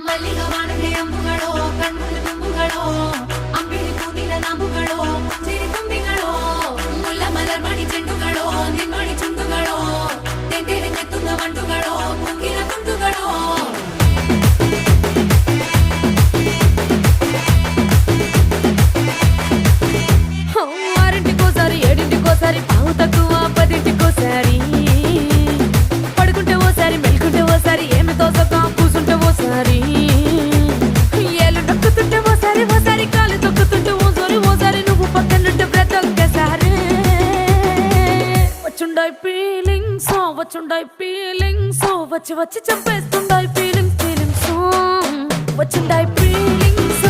ಮಲ್ಲಿಗ ವಾಣಗೆ ಅಂಬುಗಳೋ ಕಣ್ಣುಗಳ ತುಂಬುಗಳೋ ಅಂಬಿಳಿ ಕೂದಿನ ನಂಬುಗಳೋ ಮುಂಚಿರಿ ತುಂಬಿಗಳೋ ಮುಲ್ಲ ಮಲರ್ಮಣಿ ಚೆಂಡುಗಳೋ ನಿನ್ಮಣಿ ಚುಂಡುಗಳೋ ತೆಂಟೆರೆ ಕೆತ್ತುന്ന వంಟುಗಳೋ ಕುಂಗಿನ ತುಂಡುಗಳೋ ఆరింటికోసారి ఏడింటికోసారి పావు తక్కువ పదింటికోసారి పడుకుంటే ఓసారి మెలుకుంటే ఓసారి ఏమి తోసక కూసుంటే ఓసారి ఏళ్ళు నొక్కుతుంటే ఓసారి ఓసారి కాలు తొక్కుతుంటే ఓసారి నువ్వు పక్కనుంటే బ్రతొక్కసారి వచ్చుండాయి ఫీలింగ్స్ వచ్చి వచ్చి చంపేస్తుండాయి ఫీలింగ్స్ వచ్చుండాయి ఫీలింగ్స్